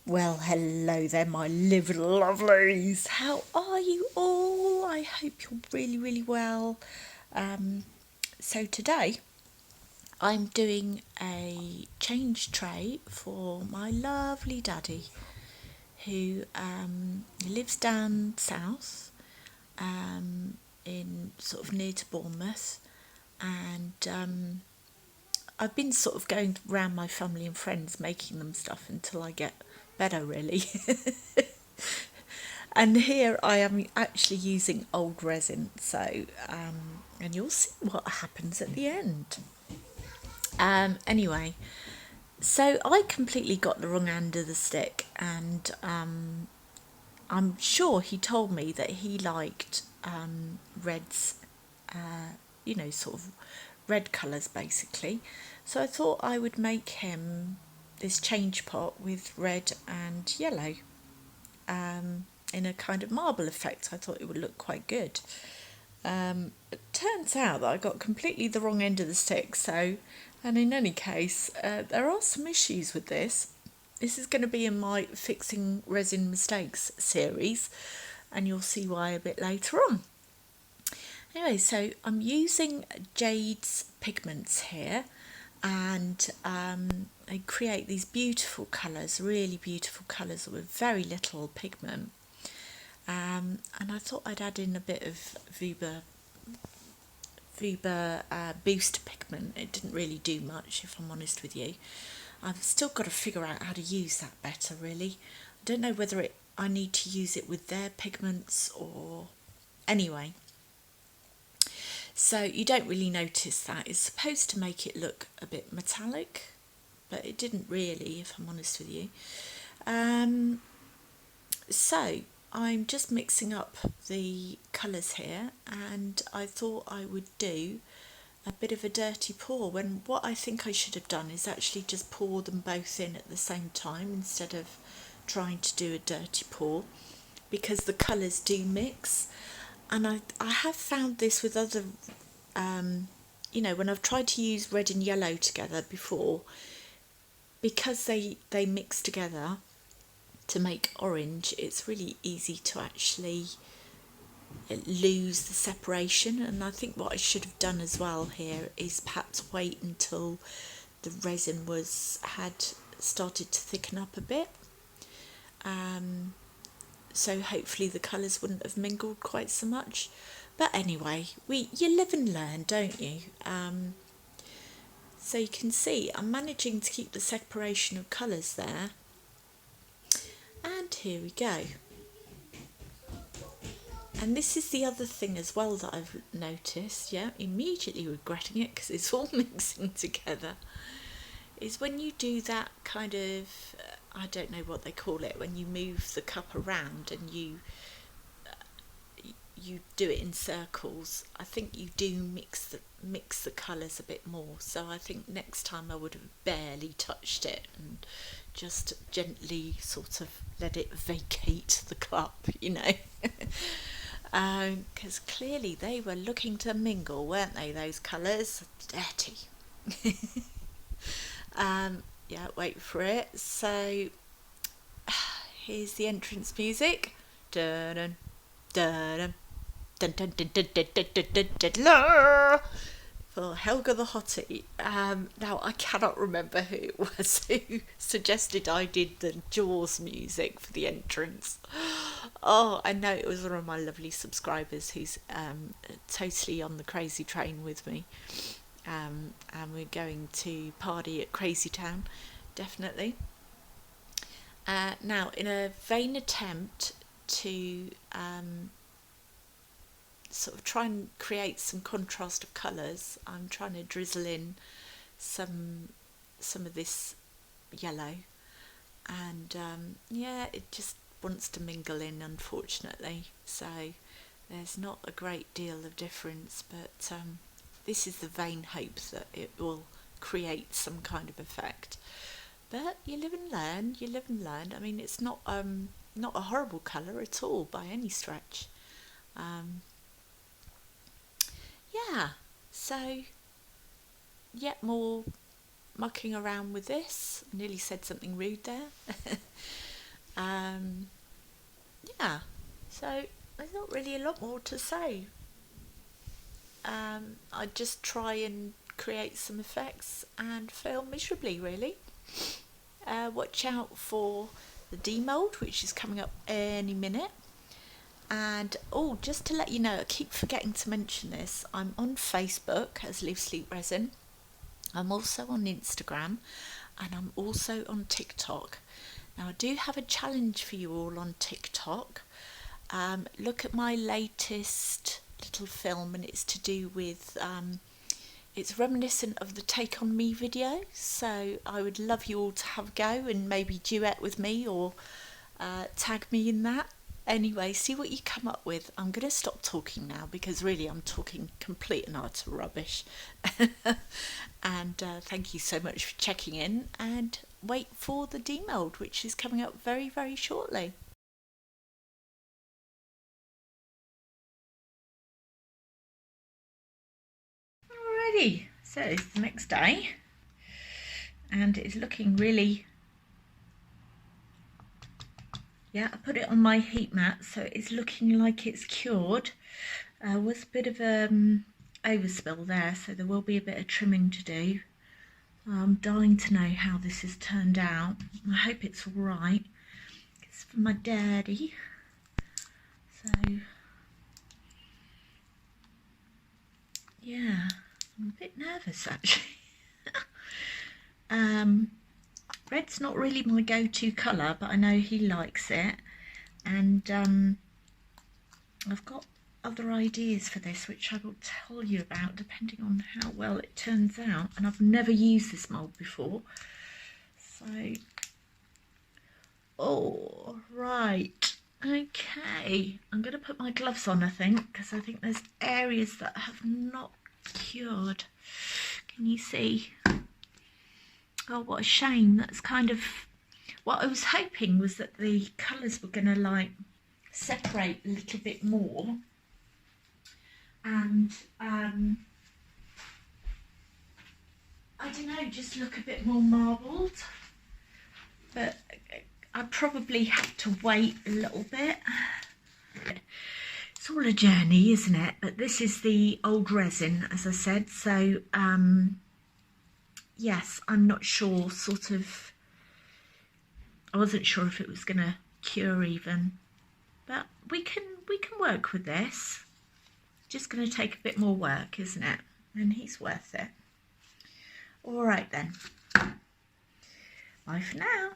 Well, hello there, my little lovelies. How are you all? I hope you're really, really well. So, today I'm doing a change tray for my lovely daddy who lives down south in sort of near to Bournemouth, and I've been sort of going round my family and friends making them stuff until I get better, really. And here I am actually using old resin, so and you'll see what happens at the end. Anyway, so I completely got the wrong end of the stick, and I'm sure he told me that he liked reds, sort of red colours basically. So I thought I would make him this change pot with red and yellow in a kind of marble effect. I thought it would look quite good. It turns out that I got completely the wrong end of the stick, and in any case, there are some issues with this. This is going to be in my Fixing Resin Mistakes series, and you'll see why a bit later on. Anyway, so I'm using Jade's pigments here, and I create these beautiful colours, really beautiful colours with very little pigment. And I thought I'd add in a bit of Vuba Boost pigment. It didn't really do much, if I'm honest with you. I've still got to figure out how to use that better, really. I don't know whether I need to use it with their pigments or... Anyway, so you don't really notice that. It's supposed to make it look a bit metallic, but it didn't really, if I'm honest with you. So I'm just mixing up the colours here, and I thought I would do a bit of a dirty pour, when what I think I should have done is actually just pour them both in at the same time instead of trying to do a dirty pour, because the colours do mix. And I have found this with other, when I've tried to use red and yellow together before, because they mix together to make orange, it's really easy to actually lose the separation. And I think what I should have done as well here is perhaps wait until the resin had started to thicken up a bit, so hopefully the colours wouldn't have mingled quite so much. But anyway, you live and learn, don't you? So you can see I'm managing to keep the separation of colours there. And here we go. And this is the other thing as well that I've noticed, immediately regretting it because it's all mixing together, is when you do that kind of, I don't know what they call it, when you move the cup around and you do it in circles, I think you do mix the colours a bit more. So I think next time I would have barely touched it and just gently sort of let it vacate the cup, because clearly they were looking to mingle, weren't they, those colours? Dirty. Wait for it. So here's the entrance music. Dun dun dun dun dun dun dun dun dun dun dun dun, for Helga the Hottie. Now I cannot remember who it was who suggested I did the Jaws music for the entrance. Oh, I know it was one of my lovely subscribers who's totally on the crazy train with me. And we're going to party at Crazy Town, definitely. Now, in a vain attempt to sort of try and create some contrast of colours, I'm trying to drizzle in some of this yellow, and it just wants to mingle in, unfortunately. So there's not a great deal of difference, but this is the vain hope that it will create some kind of effect. But you live and learn. I mean, it's not a horrible colour at all by any stretch. So yet more mucking around with this. I nearly said something rude there. Um, yeah, so there's not really a lot more to say. I just try and create some effects and fail miserably, really. Watch out for the demold, which is coming up any minute. And oh, just to let you know, I keep forgetting to mention this. I'm on Facebook as Live Sleep Resin. I'm also on Instagram, and I'm also on TikTok. Now, I do have a challenge for you all on TikTok. Look at my latest little film, and it's to do with it's reminiscent of the Take On Me video, so I would love you all to have a go and maybe duet with me or tag me in that. Anyway, see what you come up with. I'm going to stop talking now because really I'm talking complete and utter rubbish. And thank you so much for checking in, and wait for the demold, which is coming up very, very shortly. Alrighty, so it's the next day and it's looking really, yeah, I put it on my heat mat, so it's looking like it's cured. Was a bit of overspill there, so there will be a bit of trimming to do. I'm dying to know how this has turned out. I hope it's all right. It's for my daddy, so yeah, I'm a bit nervous actually. Red's not really my go-to colour, but I know he likes it, and I've got other ideas for this which I will tell you about depending on how well it turns out, and I've never used this mould before, so all right, okay, I'm going to put my gloves on, I think, because I think there's areas that have not cured. Can you see? Oh, what a shame. That's kind of what I was hoping, was that the colours were going to like separate a little bit more, and I don't know, just look a bit more marbled, but I probably have to wait a little bit. It's all a journey, isn't it? But this is the old resin, as I said, so yes, I'm not sure, sort of, I wasn't sure if it was going to cure even, but we can work with this. Just going to take a bit more work, isn't it? And he's worth it. All right then. Bye for now.